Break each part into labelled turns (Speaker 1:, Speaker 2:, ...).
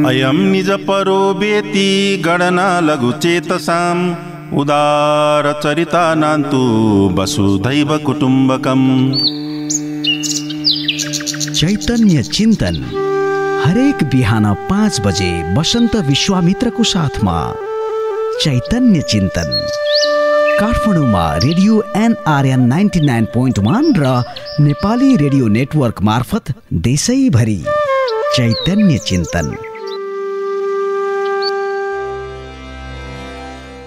Speaker 1: अयं निज परो वेति गणना लघुचेतसाम् उदार चरितानान्तु वसुधैव कुटुम्बकम्।
Speaker 2: चैतन्य चिन्तन हरेक बिहान 5 बजे बसन्त विश्वामित्रको साथमा। चैतन्य चिन्तन काठमाडौँमा रेडियो NRN 99.1 र नेपाली रेडियो नेटवर्क मार्फत देशैभरि। चैतन्य चिन्तन।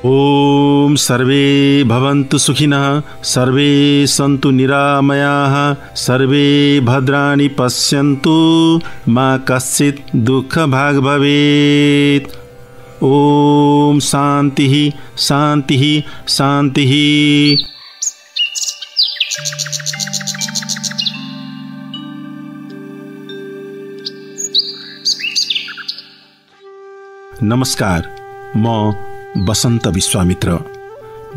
Speaker 1: ओम सर्वे भवन्तु सुखिनः, सर्वे सन्तु निरामयाः, सर्वे भद्राणि पश्यन्तु, मा कश्चित् दुःखभाग् भवेत्। ओम शान्तिः शान्तिः शान्तिः। नमस्कार, म बसन्त विश्वामित्र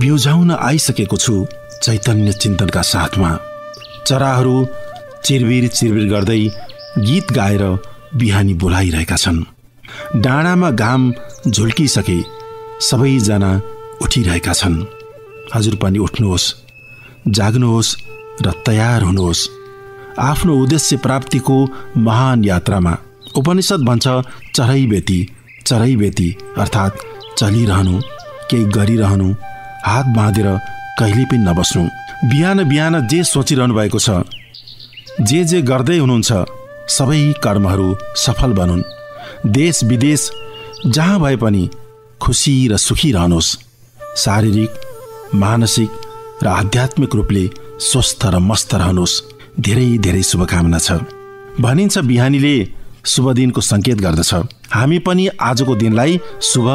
Speaker 1: बिउझाउन आइसकेको छु चैतन्य चिन्तनका साथमा। चराहरू चिरबिर चिरबिर गर्दै गीत गाएर बिहानी बोलाइरहेका छन्। डाँडामा घाम झुल्किसके सबैजना उठिरहेका छन्। हजुर पनि उठ्नुहोस्, जाग्नुहोस् र तयार हुनुहोस् आफ्नो उद्देश्य प्राप्तिको महान यात्रामा। उपनिषद भन्छ चरै बेती अर्थात् चलिरहनु, केही गरिरहनु, हात बाँधेर कहिले पनि नबस्नु। बिहान बिहान जे सोचिरहनु भएको छ, जे गर्दै हुनुहुन्छ, सबै कर्महरू सफल बनुन्। देश विदेश जहाँ भए पनि खुसी र सुखी रहनुहोस्। शारीरिक, मानसिक र आध्यात्मिक रूपले स्वस्थ र मस्त रहनुहोस्। धेरै धेरै शुभकामना छ। भनिन्छ बिहानीले शुभ दिनको सङ्केत गर्दछ। हामी पनि आजको दिनलाई शुभ,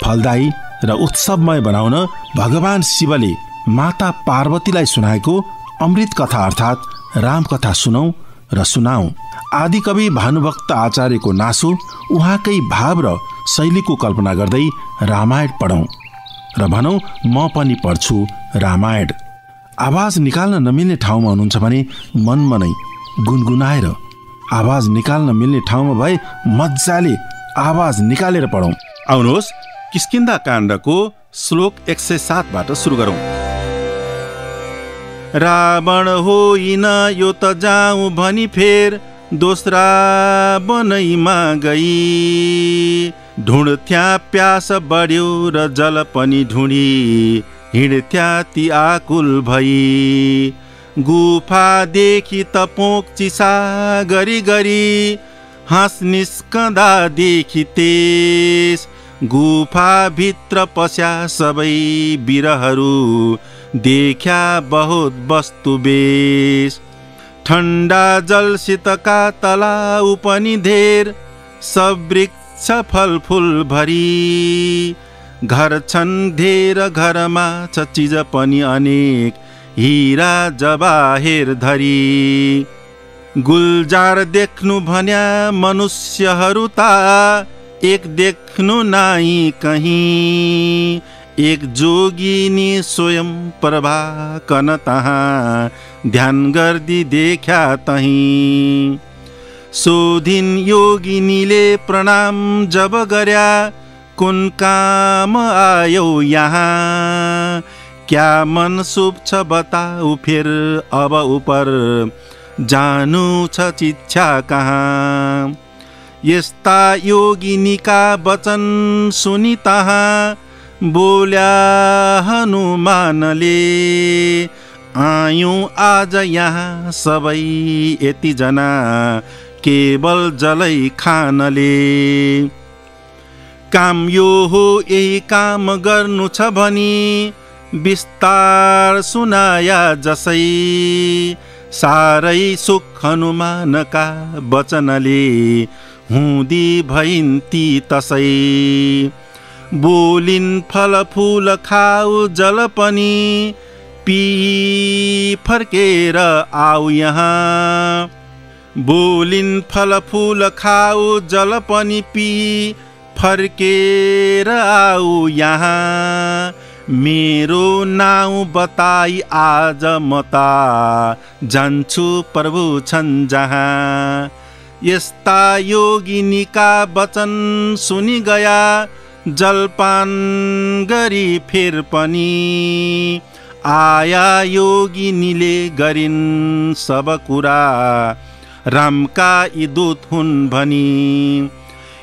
Speaker 1: फलदायी र उत्सवमय बनाउन भगवान शिवले माता पार्वतीलाई सुनाएको अमृत कथा अर्थात् रामकथा सुनौं र सुनाऊं। आदिकवि भानुभक्त आचार्यको नासो, उहाँकै भाव र शैलीको कल्पना गर्दै रामायण पढौं र भनौं म पनि पढ्छु रामायण। आवाज निकाल्न नमिल्ने ठाउँमा हुनुहुन्छ भने मनमा नै गुनगुनाएर, आवाज निकाल्न मिल्ने ठाउँमा भए मजाले आवाज निकालेर पढौं। आउनुहोस् किष्किन्धा काण्डको श्लोक 107 बाट सुरु गरौं। रावण होइन यो त जाऊँ भनी फेर दोस्रा बनैमा गई, ढुँड्थ्या प्यास बढ्यो र जल पनि ढुँडी, हिँड्थ्या ती आकुल भई, गुफादेखि त पोक चिसा गरी गरी, हाँस निस्कँदा देखि तेस, गुफाभित्र पस्या सबै बिरहरू, देख्या बहुत वस्तु बेस, ठन्डा जलसितका तलाउ पनि धेर, सब वृक्ष फलफुल भरी, घर छन् धेर घरमा छ चिज पनि अनेक, हिरा जवाहेर धरी, गुलजार देख्नु भन्या मनुष्यहरू ता, एक देख्नु नाई कहीं, एक जोगिनी स्वयं प्रभा कन तहाँ, ध्यान गर्दी देख्या तहीं, सोधिन योगिनीले प्रणाम जब गर्या, कुन काम आयो यहाँ, क्या मन शुभ छ बताऊ फिर अब ऊपर, जानु छ चिच्छा कहाँ। यस्ता योगिनीका वचन सुनि तहाँ, बोल्या हनुमानले, आयौं आज यहाँ सबै यति जना, केवल जलै खानले। काम यो हो यही काम गर्नु छ भनी, विस्तार सुनाया जसै, सारै सुख हनुमानका वचनले, हुँदी भइन्ती तसै। बोलिन् फल फूल खाऊ जल पनि, पी फर्केर आऊ यहाँ, बोलिन् फल फूल खाऊ जल पनि पी फर्केर आऊ यहाँ, मेरो नाउँ बताई आज म त जान्छु प्रभु छन् जहाँ। यस्ता योगिनीका वचन सुनि गया जलपान गरी फेर पनि आया योगिनीले गरिन् सब कुरा रामका यी दूत हुन् भनी।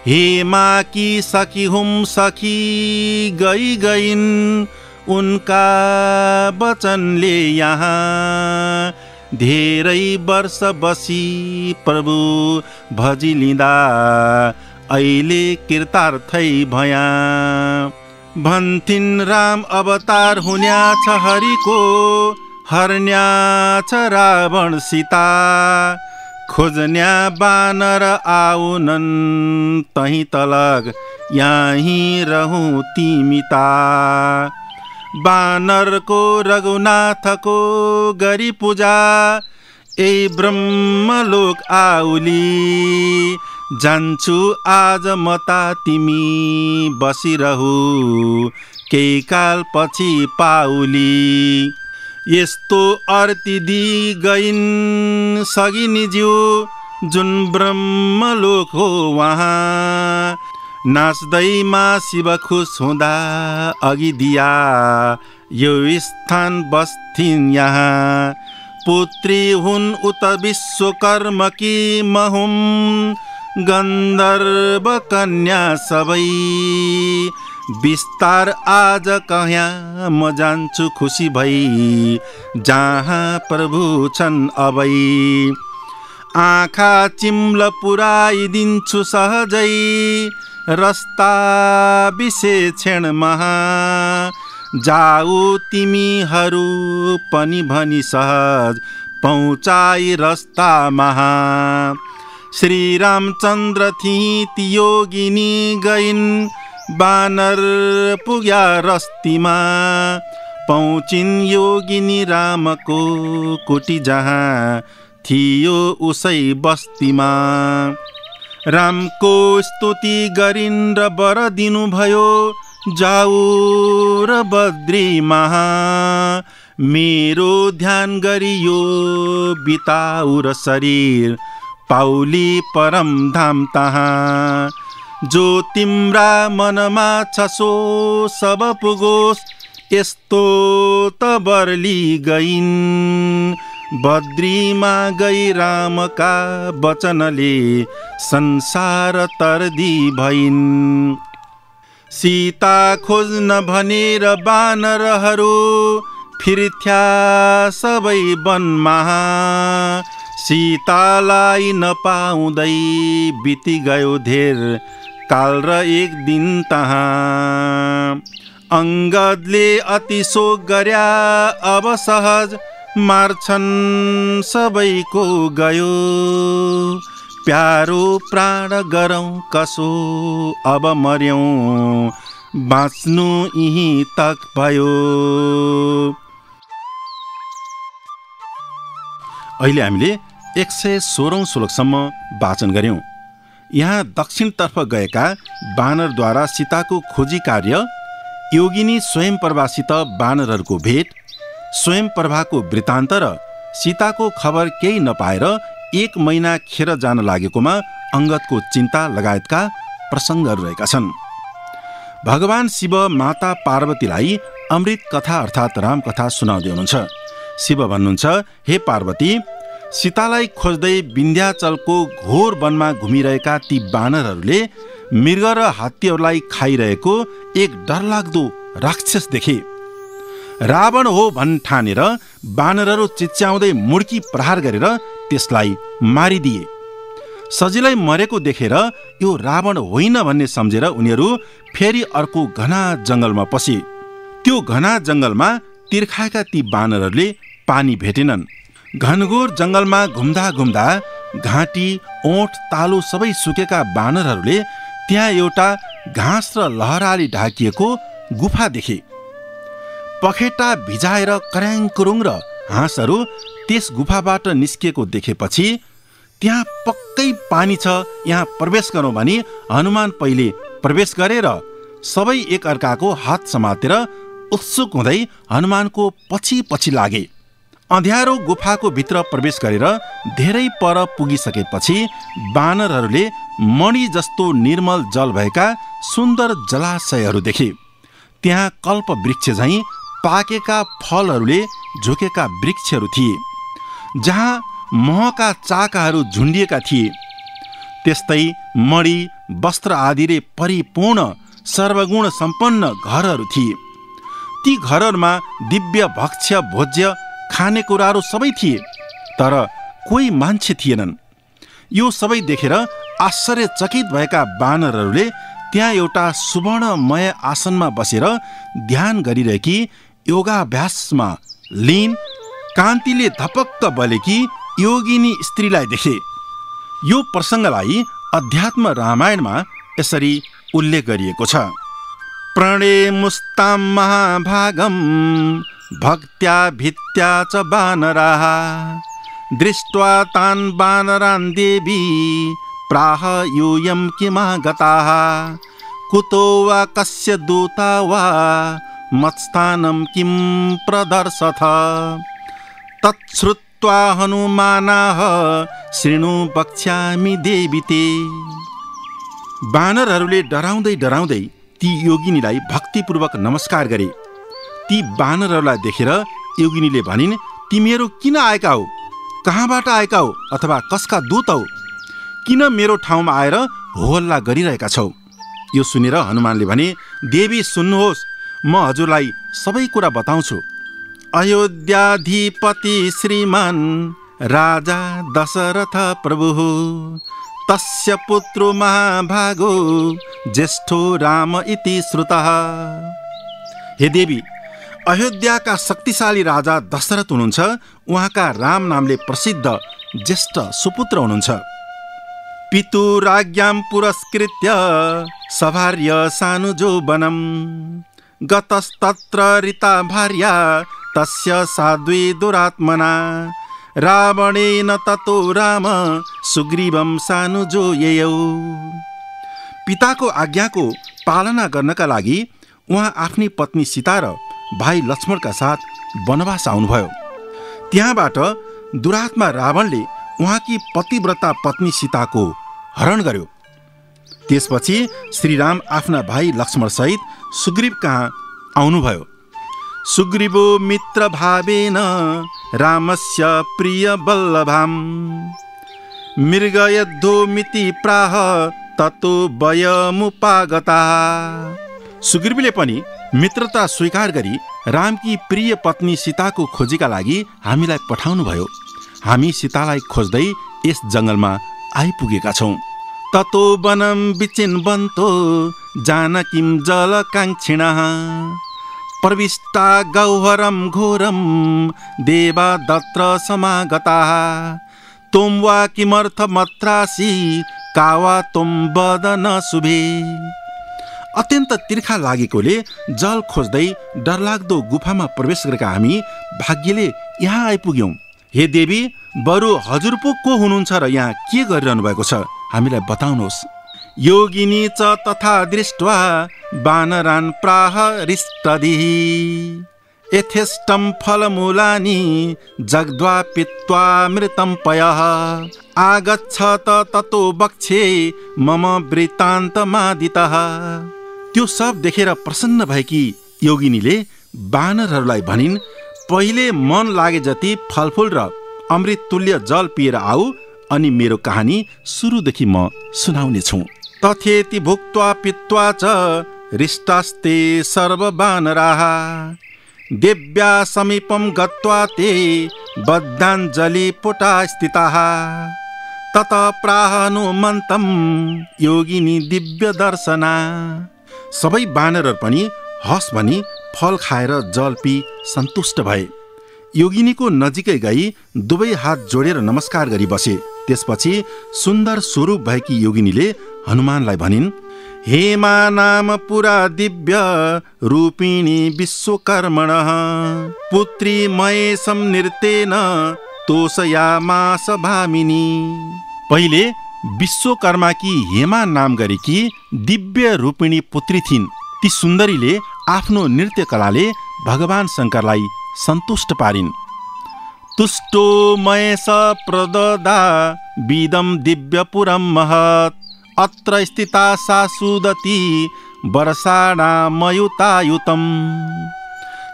Speaker 1: हेमा की सखी हुम सखी गई गइन् उनका वचनले यहाँ। धेरै वर्ष बसी प्रभु भजिलिँदा अहिले कृतार्थै भया। भन्थिन् राम अवतार हुन्या छ हरिको हर्न्या छ रावण सीता। खोज्न्या बानर आउनन् तही तलग यहीँ रहूँ तिमिता। बानरको रघुनाथको गरी पूजा यही ब्रह्मलोक आउली। जान्छु आज मता तिमी बसिरहु केही काल पछि पाउली। यस्तो अर्ती दि गइन् सगिनी ज्यू जुन ब्रह्मलोक हो वहाँ। नाच्दैमा शिव खुस हुँदा अघि दिया यो स्थान बस्थिन् यहाँ। पुत्री हुन् उत विश्वकर्मकी महुम गन्धर्व कन्या सबै। विस्तार आज कहाँ म जान्छु खुसी भई जहाँ प्रभु छन् अबै। आँखा चिम्ल पुराइदिन्छु सहजै रस्ता विशेषण महा। जाऊ तिमीहरू पनि भनी सहज पहुँचाई रस्ता महा। श्री रामचन्द्र थिए ती योगिनी गइन् बानर पुग्या रस्तीमा। पहुँचिन् योगिनी रामको कुटी जहाँ थियो उसै बस्तीमा। रामको स्तुति गरिन् र वर दिनुभयो जाऊ र बद्री महा। मेरो ध्यान गरियो बिताउ र शरीर पाउली परम धाम तहाँ। जो तिम्रा मनमा छ सो सब पुगोस् यस्तो त बरली गइन्। बद्रीमा गई रामका वचनले संसार तरदी भइन्। सीता खोज्न भनेर बानरहरू फिर्थ्या सबै वनमा। सीतालाई नपाउँदै बिति गयो धेर काल र एक दिन तहाँ। अंगदले अति शोक गर्या अब सहज मार्छन् सबैको गयो। प्यारो प्राण गरौँ कसो अब मर्यौँ बाँच्नु यहीँ तक भयो। अहिले हामीले 116औं श्लोकसम्म वाचन गर्यौं। यहाँ दक्षिणतर्फ गएका बानरद्वारा सीताको खोजी कार्य, योगिनी स्वयंप्रभासित बानरहरूको भेट, स्वयंप्रभाको वृत्तान्त र सीताको खबर केही नपाएर 1 महिना खेर जान लागेकोमा अंगदको चिन्ता लगायतका प्रसङ्गहरू रहेका छन्। भगवान शिव माता पार्वतीलाई अमृत कथा अर्थात् रामकथा सुनाउँदै हुनुहुन्छ। शिव भन्नुहुन्छ, हे पार्वती, सीतालाई खोज्दै विन्ध्याचलको घोर वनमा घुमिरहेका ती बानरहरूले मृग र हात्तीहरूलाई खाइरहेको एक डरलाग्दो राक्षस देखे। रावण हो भन् ठानेर बानरहरू चिच्याउँदै मुड्की प्रहार गरेर त्यसलाई मारिदिए। सजिलै मरेको देखेर यो रावण होइन भन्ने सम्झेर उनीहरू फेरि अर्को घना जङ्गलमा पसे। त्यो घना जङ्गलमा तिर्खाएका ती बानरहरूले पानी भेटेनन्। घनघोर जङ्गलमा घुम्दा घुम्दा घाँटी ओठ तालु सबै सुकेका बानरहरूले त्यहाँ एउटा घाँस र लहराले ढाकिएको गुफा देखे। पखेटा भिजाएर कराङकुरुङ र हाँसहरू त्यस गुफाबाट निस्किएको देखेपछि त्यहाँ पक्कै पानी छ, यहाँ प्रवेश गरौँ भनी हनुमान पहिले प्रवेश गरेर सबै एक अर्काको हात समातेर उत्सुक हुँदै हनुमानको पछि पछि लागे। अँध्यारो गुफाको भित्र प्रवेश गरेर धेरै पर पुगिसकेपछि बानरहरूले मणि जस्तो निर्मल जल भएका सुन्दर जलाशयहरू देखे। त्यहाँ कल्प वृक्ष झैँ पाकेका फलहरूले झुकेका वृक्षहरू थिए, जहाँ महका चाकाहरू झुन्डिएका थिए। त्यस्तै मणि वस्त्र आदिले परिपूर्ण सर्वगुण सम्पन्न घरहरू थिए। ती घरहरूमा दिव्य भक्ष्य भोज्य खानेकुराहरू सबै थिए, तर कोही मान्छे थिएनन्। यो सबै देखेर आश्चर्यचकित भएका बानरहरूले त्यहाँ एउटा सुवर्णमय आसनमा बसेर ध्यान गरिरहेकी योगाभ्यासमा लीन कान्तिले धपक्क बलेकी योगिनी स्त्रीलाई देखे। यो प्रसङ्गलाई अध्यात्म रामायणमा यसरी उल्लेख गरिएको छ। प्रणेमुस्तां महाभागं भक्त्या भित्या च बानराः दृष्ट्वा तान् बानरान् देवी प्राह यूयं किमागताः कुतो वा कस्य दूता वा मत्स्थानं किं प्रदर्शथ तच्छ्रुत्वा हनुमानाः शृणु वक्ष्यामि देवी ते। बानरहरूले डराउँदै डराउँदै ती योगिनीलाई भक्तिपूर्वक नमस्कार गरे। ती बानरहरूलाई देखेर योगिनीले भनिन्, तिमीहरू किन आएका हो? कहाँबाट आएका हो? अथवा कसका दूत हौ? किन मेरो ठाउँमा आएर होहल्ला गरिरहेका छौ? यो सुनेर हनुमानले भने, देवी सुन्नुहोस्, म हजुरलाई सबै कुरा बताउँछु। अयोध्याधिपति श्रीमान राजा दशरथ प्रभु तस्य पुत्रो महाभागो ज्येष्ठो राम इति श्रुतः। हे देवी, अयोध्याका शक्तिशाली राजा दशरथ हुनुहुन्छ। उहाँका राम नामले प्रसिद्ध ज्येष्ठ सुपुत्र हुनुहुन्छ। पितुराज्ञां पुरस्कृत्य सभार्य सानुजो वनं गतस्तत्र ऋता भार्या तस्य साध्वी दुरात्मना रावणेन ततो राम सुग्रीवं सानुजो ययौ। पिताको आज्ञाको पालना गर्नका लागि उहाँ आफ्नी पत्नी सीता र भाइ लक्ष्मणका साथ वनवास आउनुभयो। त्यहाँबाट दुरात्मा रावणले उहाँकी पतिव्रता पत्नी सीताको हरण गर्यो। त्यसपछि श्रीराम आफ्ना भाइ लक्ष्मण सहित सुग्रीव कहाँ आउनुभयो। सुग्रीवो मित्र भावेन रामस्य प्रिय बल्लभाम मृगयद्धोमिति प्राह ततो वयमुपागता। सुग्रीवले पनि मित्रता स्वीकार गरी रामकी प्रिय पत्नी सीताको खोजीका लागि हामीलाई पठाउनुभयो। हामी सीतालाई खोज्दै यस जङ्गलमा आइपुगेका छौँ। ततो वनं विचिन्वन्तो जानकीं जलकाङ्क्षिणः प्रविष्टा गौहरं घोरं देवा दत्र समागताः त्वं वा किमर्थमत्रासि का वा त्वं वद न शुभे। अत्यन्त तिर्खा लागेकोले जल खोज्दै डरलाग्दो गुफामा प्रवेश गरेका हामी भाग्यले यहाँ आइपुग्यौँ। हे देवी, बरु हजुर पो को हुनुहुन्छ र यहाँ के गरिरहनु भएको छ? हामीलाई बताउनुहोस्। योगिनी च तथा दृष्ट्वा बानरान् प्राह रिष्टदिः यथेष्टं फलमूलानि जग्ध्वा पीत्वा मृतं पयः आगच्छत ततो वक्षे मम वृत्तान्तमादितः। त्यो सब देखेर प्रसन्न भएकी योगिनीले बानरहरूलाई भनिन्, पहिले मन लागे जति फलफुल र अमृत तुल्य जल पिएर आऊ, अनि मेरो कहानी सुरुदेखि म सुनाउने छु। तथेति भुक्त्वा पीत्वा च रिष्टास्ते सर्व बानराः देव्या समीपं गत्वा ते बद्धाञ्जलि पुटा स्थिताः तत प्राह हनुमन्तं योगिनी दिव्य दर्शना। सबै बानरहरू पनि हस भनी फल खाएर जल पी सन्तुष्ट भए। योगिनीको नजिकै गई दुवै हात जोडेर नमस्कार गरी बसे। त्यसपछि सुन्दर स्वरूप भएकी योगिनीले हनुमानलाई भनिन्, हेमा नाम पुरा दिव्य रूपिणी विश्वकर्मणः पुत्री महेशं नृत्येन तोषयामास भामिनी। पहिले विश्वकर्माकी हेमा नाम गरेकी दिव्य रूपिणी पुत्री थिइन्। ती सुन्दरीले आफ्नो नृत्य कलाले भगवान शङ्करलाई सन्तुष्ट पारिन्। तुष्टो महेश प्रददा विदं दिव्यपुरं महत् अत्र स्थिता सा सुदती वर्षाणामयुतायुतम्।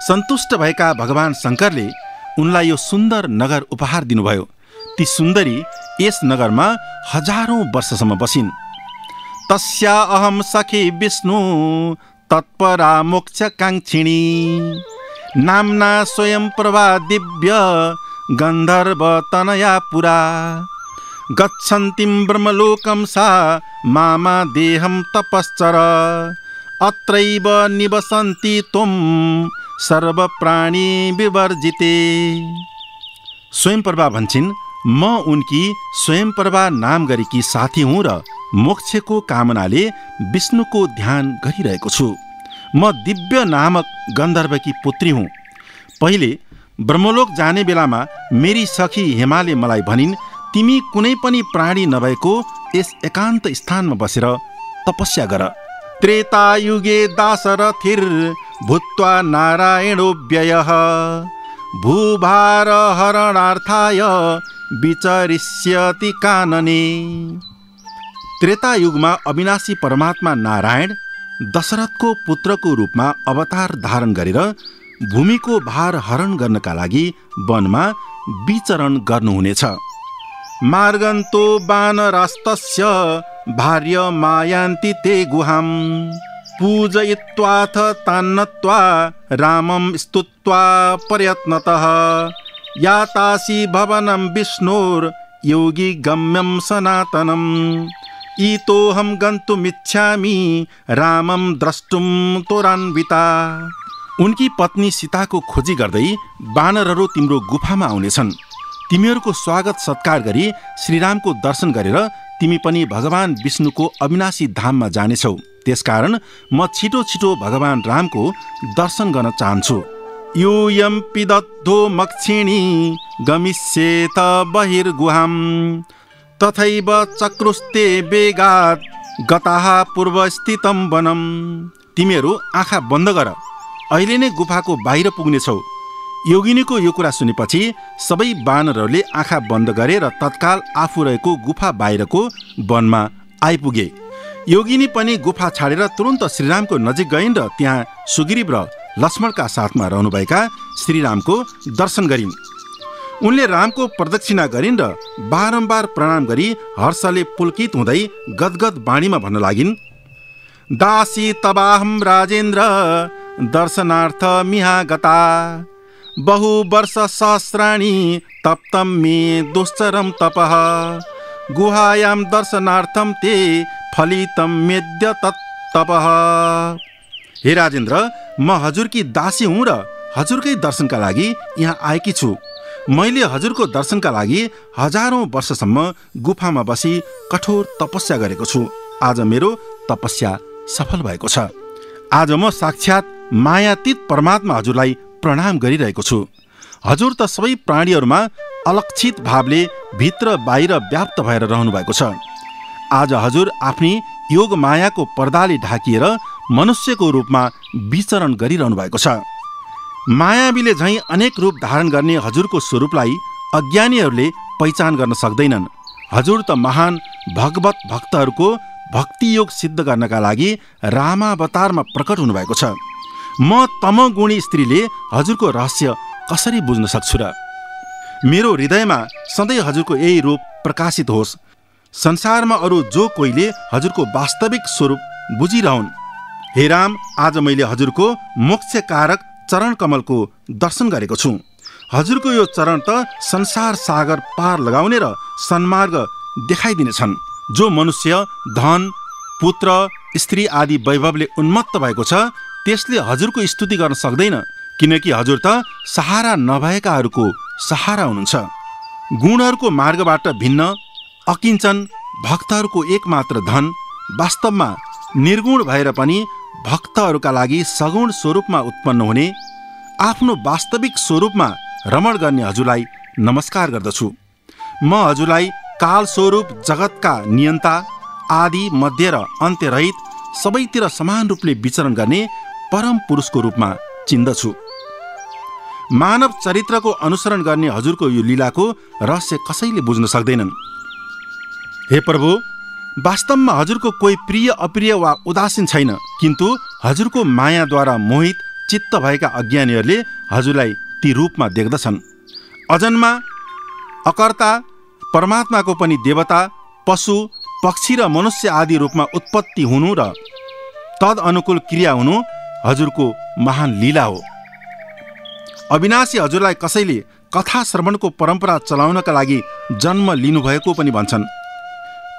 Speaker 1: सन्तुष्ट भएका भगवान शङ्करले उनलाई यो सुन्दर नगर उपहार दिनुभयो। ती सुन्दरी यस नगरमा हजारौं वर्षसम्म बसिन्। तस्या अहम सखी विष्णु तत्परा मोक्षकाङ्क्षिणी नाम्ना स्वयं प्रभा दिव्य गन्धर्व तनया पुरा गच्छन्तीं ब्रह्मलोकं सा मामा देहं तपश्चर अत्रैव निवसन्ति त्वं सर्वप्राणी विवर्जिते। स्वयंप्रभा भन्छन्, म उनकी स्वयंप्रभा नाम गरेकी साथी हुँ र मोक्षको कामनाले विष्णुको ध्यान गरिरहेको छु। म दिव्य नामक गन्धर्वकी पुत्री हुँ। पहिले ब्रह्मलोक जाने बेलामा मेरी सखी हेमाले मलाई भनिन्, तिमी कुनै पनि प्राणी नभएको यस एकान्त स्थानमा बसेर तपस्या गर। त्रेतायुगे दाशरथिर भूत्वा नारायणो व्ययः भूभार हरणार्थाय विचरिष्यति कानने। त्रेतायुगमा अविनाशी परमात्मा नारायण दशरथको पुत्रको रूपमा अवतार धारण गरेर भूमिको भार हरण गर्नका लागि वनमा विचरण गर्नुहुनेछ। मार्गन्तो वानरास्तस्य भार्य मायान्ति ते गुहाम् पूजयित्वाथ तान्नत्वा रामं स्तुत्वा प्रयत्नतः यातासि भवनं विष्णोर् योगी गम्यं सनातनम् इतोऽहं गन्तुमिच्छामि रामं द्रष्टुं त्वरान्विता। उनकी पत्नी सीताको खोजी गर्दै वानरहरू तिम्रो गुफामा आउनेछन्। तिमीहरूको स्वागत सत्कार गरी श्रीरामको दर्शन गरेर तिमी पनि भगवान विष्णुको अविनाशी धाममा जानेछौ। त्यसकारण म छिटो छिटो भगवान रामको दर्शन गर्न चाहन्छु। यूयं पिदद्धो मक्षिणी गमिष्येत बहिर्गुहाम् तथैव चक्रुस्ते वेगात् गताः पूर्वस्थितं वनम्। तिमीहरू आँखा बन्द गर, अहिले नै गुफाको बाहिर पुग्नेछौ। योगिनीको यो कुरा सुनेपछि सबै वानरहरूले आँखा बन्द गरे र तत्काल आफू रहेको गुफा बाहिरको वनमा आइपुगे। योगिनी पनि गुफा छाडेर तुरन्त श्रीरामको नजिक गइन् र त्यहाँ सुग्रीव र लक्ष्मणका साथमा रहनुभएका श्रीरामको दर्शन गरिन्। उनले रामको प्रदक्षिणा गरिन् र बारम्बार प्रणाम गरी हर्षले पुलकित हुँदै गदगद वाणीमा भन्न लागिन्, दासी तबाहम राजेन्द्र दर्शनार्थ मिहा गता बहु वर्ष सहस्राणि तप्तं मे दुश्चरं तपः गुहायां दर्शनार्थं ते फलितं मेद्य तत्तपः। हे राजेन्द्र, म हजुरकी दासी हुँ र हजुरकै दर्शनका लागि यहाँ आएकी छु। मैले हजुरको दर्शनका लागि हजारौं वर्षसम्म गुफामा बसी कठोर तपस्या गरेको छु। आज मेरो तपस्या सफल भएको छ। आज म साक्षात मायातीत परमात्मा हजुरलाई प्रणाम गरिरहेको छु। हजुर त सबै प्राणीहरूमा अलक्षित भावले भित्र बाहिर व्याप्त भएर रहनु भएको छ। आज हजुर आफ्नी योग मायाको पर्दाले ढाकिएर मनुष्यको रूपमा विचरण गरिरहनु भएको छ। मायावीले झैँ अनेक रूप धारण गर्ने हजुरको स्वरूपलाई अज्ञानीहरूले पहिचान गर्न सक्दैनन्। हजुर त महान भगवत भक्तहरूको भक्ति योग सिद्ध गर्नका लागि रामावतारमा प्रकट हुनुभएको छ। म तमगुणी स्त्रीले हजुरको रहस्य कसरी बुझ्न सक्छु र? मेरो हृदयमा सधैँ हजुरको यही रूप प्रकाशित होस्। संसारमा अरू जो कोहीले हजुरको वास्तविक स्वरूप बुझिरहन्। हे राम, आज मैले हजुरको मोक्षकारक चरण कमलको दर्शन गरेको छु। हजुरको यो चरण त संसार सागर पार लगाउने र सन्मार्ग देखाइदिनेछन्। जो मनुष्य धन, पुत्र, स्त्री आदि वैभवले उन्मत्त भएको छ त्यसले हजुरको स्तुति गर्न सक्दैन, किनकि हजुर त सहारा नभएकाहरूको सहारा हुनुहुन्छ। गुणहरूको मार्गबाट भिन्न अकिञ्चन भक्तहरूको एकमात्र धन वास्तवमा निर्गुण भएर पनि भक्तहरूका लागि सगुण स्वरूपमा उत्पन्न हुने आफ्नो वास्तविक स्वरूपमा रमण गर्ने हजुरलाई नमस्कार गर्दछु। म हजुरलाई काल स्वरूप जगतका नियन्ता आदि मध्य र अन्त्यरहित सबैतिर समान रूपले विचरण गर्ने परम पुरुषको रूपमा चिन्दछु। मानव चरित्रको अनुसरण गर्ने हजुरको यो लीलाको रहस्य कसैले बुझ्न सक्दैनन्। हे प्रभु, वास्तवमा हजुरको कोही प्रिय अप्रिय वा उदासीन छैन, किन्तु हजुरको मायाद्वारा मोहित चित्त भएका अज्ञानीहरूले हजुरलाई ती रूपमा देख्दछन्। अजन्मा अकर्ता परमात्माको पनि देवता, पशु, पक्षी र मनुष्य आदि रूपमा उत्पत्ति हुनु र तद अनुकूल क्रिया हुनु हजुरको महान लीला हो। अविनाशी हजुरलाई कसैले कथा श्रवणको परम्परा चलाउनका लागि जन्म लिनुभएको पनि भन्छन्।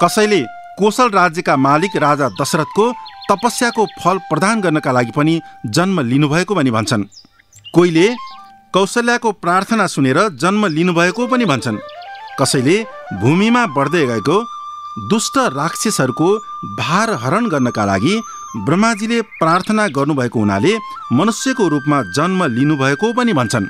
Speaker 1: कसैले कोशल राज्यका मालिक राजा दशरथको तपस्याको फल प्रदान गर्नका लागि पनि जन्म लिनुभएको पनि भन्छन्। कोहीले कौशल्याको प्रार्थना सुनेर जन्म लिनुभएको पनि भन्छन्। कसैले भूमिमा बढ्दै गएको दुष्ट राक्षसहरूको भार हरण गर्नका लागि ब्रह्माजीले प्रार्थना गर्नुभएको हुनाले मनुष्यको रूपमा जन्म लिनुभएको पनि भन्छन्।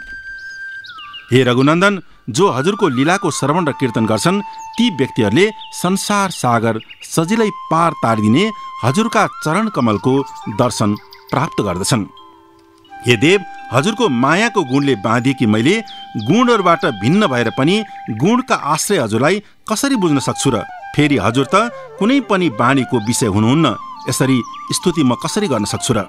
Speaker 1: हे रघुनन्दन, जो हजुरको लीलाको श्रवण र कीर्तन गर्छन् ती व्यक्तिहरूले संसार सागर सजिलै पार तारिदिने हजुरका चरण कमलको दर्शन प्राप्त गर्दछन्। हे देव, हजुरको मायाको गुणले बाँधिएकी मैले गुणहरूबाट भिन्न भएर पनि गुणका आश्रय हजुरलाई कसरी बुझ्न सक्छु र फेरि हजुर त कुनै पनि वाणीको विषय हुनुहुन्न, यसरी स्तुति म कसरी गर्न सक्छु र?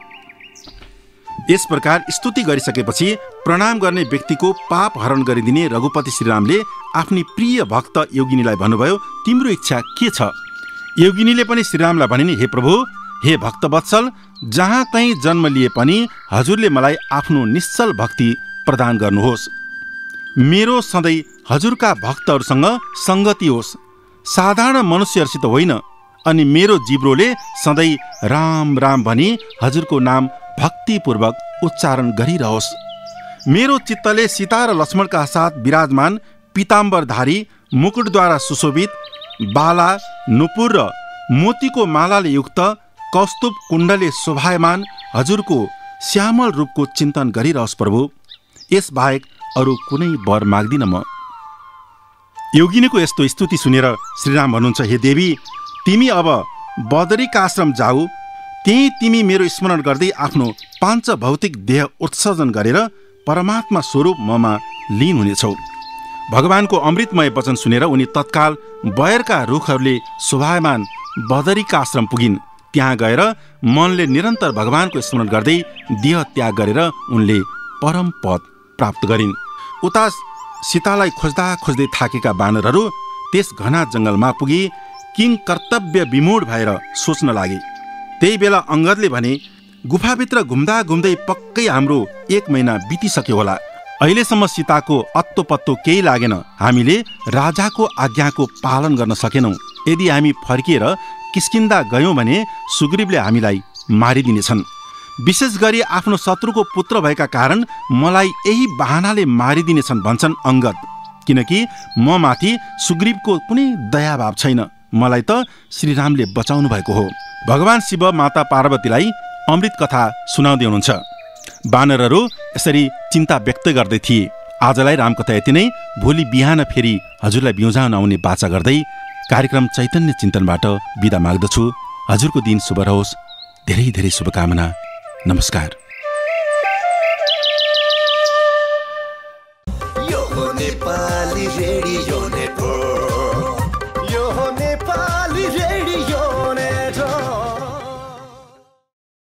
Speaker 1: यस प्रकार स्तुति गरिसकेपछि प्रणाम गर्ने व्यक्तिको पाप हरण गरिदिने रघुपति श्रीरामले आफ्नी प्रिय भक्त योगिनीलाई भन्नुभयो, तिम्रो इच्छा के छ? योगिनीले पनि श्रीरामलाई भनिन्, हे प्रभु, हे भक्तवत्सल, जहाँ कहीँ जन्म लिए पनि हजुरले मलाई आफ्नो निश्चल भक्ति प्रदान गर्नुहोस्। मेरो सधैँ हजुरका भक्तहरूसँग सङ्गति होस्, साधारण मनुष्यहरूसित होइन, अनि मेरो जिब्रोले सधैँ राम राम भनी हजुरको नाम भक्तिपूर्वक उच्चारण गरिरहोस्। मेरो चित्तले सीता र लक्ष्मणका साथ विराजमान पीताम्बरधारी मुकुटद्वारा सुशोभित बाला, नुपुर र मोतीको मालाले युक्त कौस्तुभ कुण्डले शोभायमान हजुरको श्यामल रूपको चिन्तन गरिरहोस् प्रभु। यस बाहेक अरू कुनै वर माग्दिन म। योगिनीको यस्तो स्तुति सुनेर श्रीराम भन्नुहुन्छ, हे देवी, तिमी अब बदरीका आश्रम जाऊ, त्यही तिमी मेरो स्मरण गर्दै आफ्नो पाञ्च भौतिक देह उत्सर्जन गरेर परमात्मा स्वरूप ममा लीन हुनेछौ। भगवानको अमृतमय वचन सुनेर उनी तत्काल बयरका रुखहरूले शोभायमान बदरीका आश्रम पुगिन्। त्यहाँ गएर मनले निरन्तर भगवानको स्मरण गर्दै देह त्याग गरेर उनले परम पद प्राप्त गरिन्। उता सीतालाई खोज्दा खोज्दै थाकेका बानरहरू त्यस घना जङ्गलमा पुगी किङ कर्तव्य विमूढ भएर सोच्न लागे। त्यही बेला अंगदले भने, गुफाभित्र घुम्दा घुम्दै पक्कै हाम्रो 1 महिना बितिसक्यो होला। अहिलेसम्म सीताको अत्तो पत्तो केही लागेन। हामीले राजाको आज्ञाको पालन गर्न सकेनौं। यदि हामी फर्किएर किष्किन्धा गयौं भने सुग्रीवले हामीलाई मारिदिनेछन्। विशेष गरी आफ्नो शत्रुको पुत्र भएका कारण मलाई यही बहानाले मारिदिनेछन् भन्छन् अंगद, किनकि म माथि सुग्रीवको कुनै दयाभाव छैन। मलाई त श्रीरामले बचाउनु भएको हो। भगवान शिव माता पार्वतीलाई अमृत कथा सुनाउँदै हुनुहुन्छ। बानरहरू यसरी चिन्ता व्यक्त गर्दै थिए। आजलाई रामकथा यति नै। भोलि बिहान फेरि हजुरलाई बिउजाउन आउने बाचा गर्दै कार्यक्रम चैतन्य चिन्तनबाट बिदा माग्दछु। हजुरको दिन शुभ रहोस्। धेरै धेरै शुभकामना। नमस्कार।
Speaker 3: यो नेपाली रेडियो